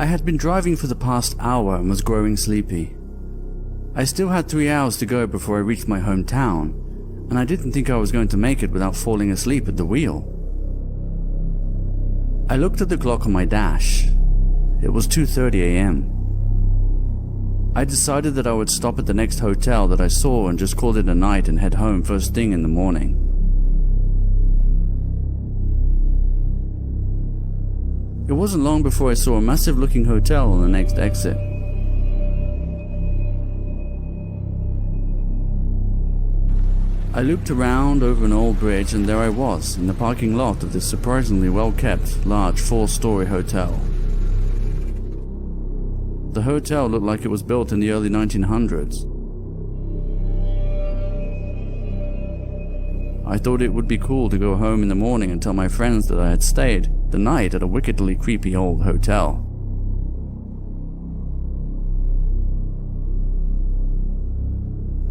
I had been driving for the past hour and was growing sleepy. I still had 3 hours to go before I reached my hometown, and I didn't think I was going to make it without falling asleep at the wheel. I looked at the clock on my dash. It was 2:30 a.m. I decided that I would stop at the next hotel that I saw and just call it a night and head home first thing in the morning. It wasn't long before I saw a massive looking hotel on the next exit. I looped around over an old bridge and there I was, in the parking lot of this surprisingly well-kept, large 4-story hotel. The hotel looked like it was built in the early 1900s. I thought it would be cool to go home in the morning and tell my friends that I had stayed the night at a wickedly creepy old hotel.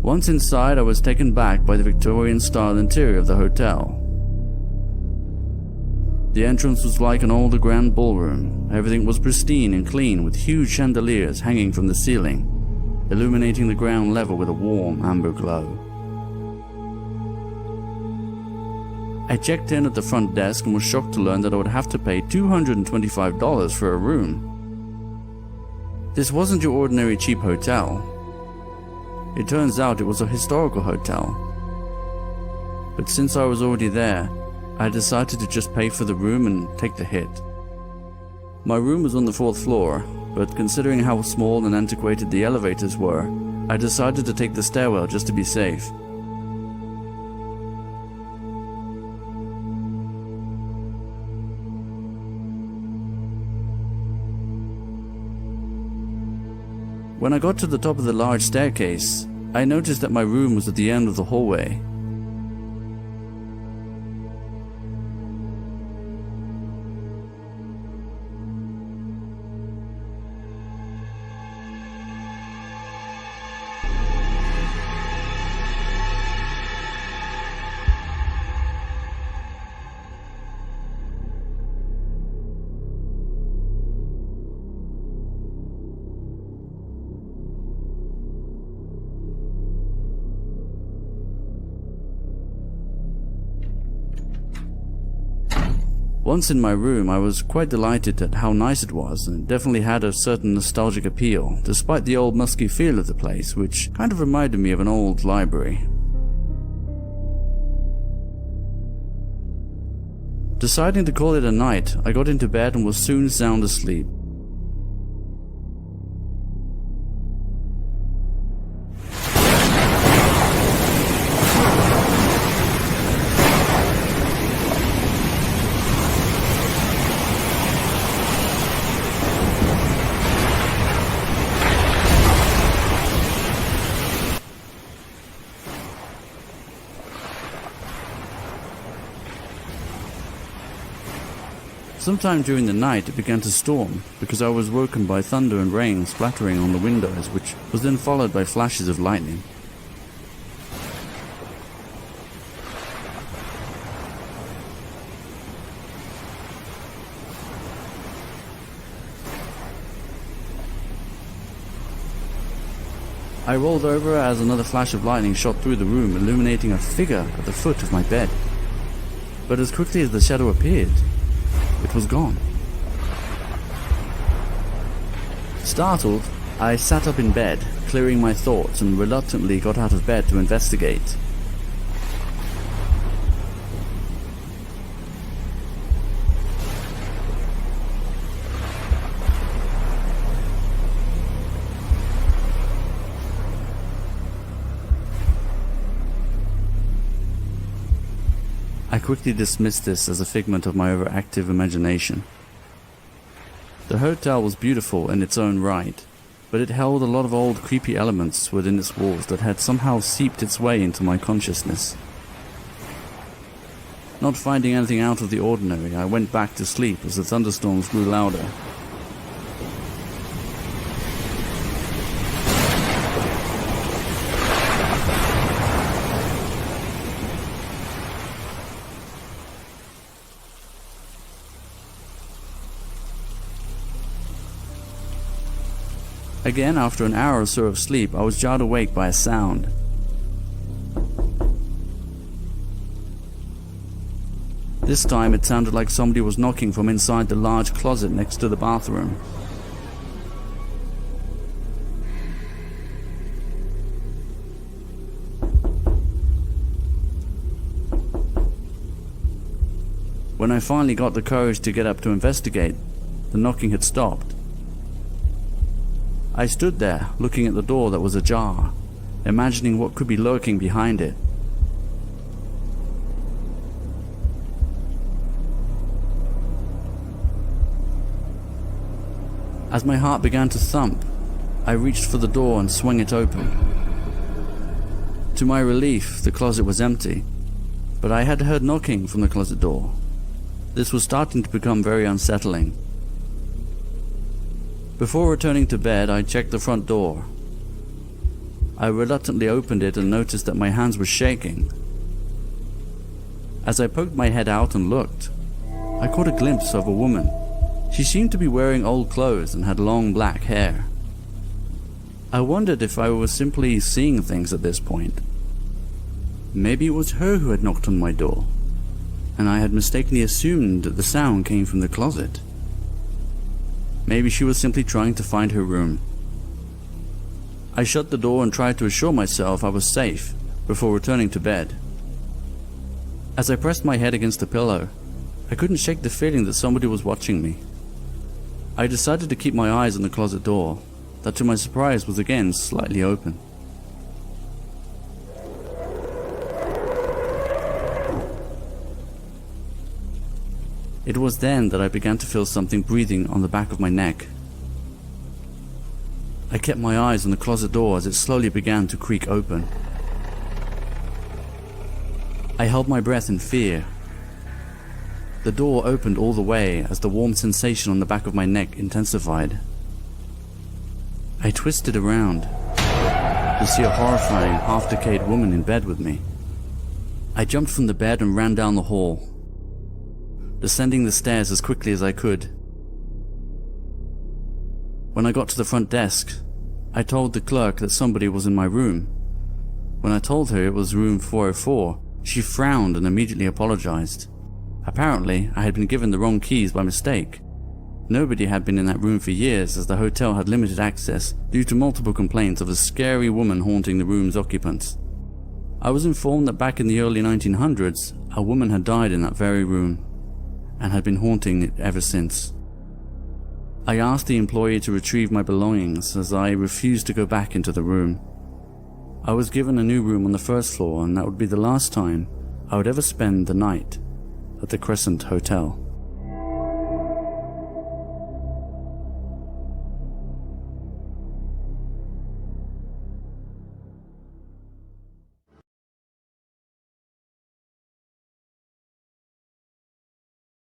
Once inside, I was taken back by the Victorian-style interior of the hotel. The entrance was like an old grand ballroom. Everything was pristine and clean, with huge chandeliers hanging from the ceiling, illuminating the ground level with a warm amber glow. I checked in at the front desk and was shocked to learn that I would have to pay $225 for a room. This wasn't your ordinary cheap hotel. It turns out it was a historical hotel. But since I was already there, I decided to just pay for the room and take the hit. My room was on the 4th floor, but considering how small and antiquated the elevators were, I decided to take the stairwell just to be safe. When I got to the top of the large staircase, I noticed that my room was at the end of the hallway. Once in my room, I was quite delighted at how nice it was, and it definitely had a certain nostalgic appeal, despite the old musky feel of the place, which kind of reminded me of an old library. Deciding to call it a night, I got into bed and was soon sound asleep. Sometime during the night it began to storm, because I was woken by thunder and rain splattering on the windows, which was then followed by flashes of lightning. I rolled over as another flash of lightning shot through the room, illuminating a figure at the foot of my bed. But as quickly as the shadow appeared, it was gone. Startled, I sat up in bed, clearing my thoughts, and reluctantly got out of bed to investigate. I quickly dismissed this as a figment of my overactive imagination. The hotel was beautiful in its own right, but it held a lot of old creepy elements within its walls that had somehow seeped its way into my consciousness. Not finding anything out of the ordinary, I went back to sleep as the thunderstorms grew louder. Again, after an hour or so of sleep, I was jarred awake by a sound. This time it sounded like somebody was knocking from inside the large closet next to the bathroom. When I finally got the courage to get up to investigate, the knocking had stopped. I stood there, looking at the door that was ajar, imagining what could be lurking behind it. As my heart began to thump, I reached for the door and swung it open. To my relief, the closet was empty, but I had heard knocking from the closet door. This was starting to become very unsettling. Before returning to bed, I checked the front door. I reluctantly opened it and noticed that my hands were shaking. As I poked my head out and looked, I caught a glimpse of a woman. She seemed to be wearing old clothes and had long black hair. I wondered if I was simply seeing things at this point. Maybe it was her who had knocked on my door, and I had mistakenly assumed that the sound came from the closet. Maybe she was simply trying to find her room. I shut the door and tried to assure myself I was safe before returning to bed. As I pressed my head against the pillow, I couldn't shake the feeling that somebody was watching me. I decided to keep my eyes on the closet door, that to my surprise was again slightly open. It was then that I began to feel something breathing on the back of my neck. I kept my eyes on the closet door as it slowly began to creak open. I held my breath in fear. The door opened all the way as the warm sensation on the back of my neck intensified. I twisted around to see a horrifying, half-decayed woman in bed with me. I jumped from the bed and ran down the hall, descending the stairs as quickly as I could. When I got to the front desk, I told the clerk that somebody was in my room. When I told her it was room 404, she frowned and immediately apologized. Apparently, I had been given the wrong keys by mistake. Nobody had been in that room for years, as the hotel had limited access due to multiple complaints of a scary woman haunting the room's occupants. I was informed that back in the early 1900s, a woman had died in that very room and had been haunting it ever since. I asked the employee to retrieve my belongings, as I refused to go back into the room. I was given a new room on the first floor, and that would be the last time I would ever spend the night at the Crescent Hotel.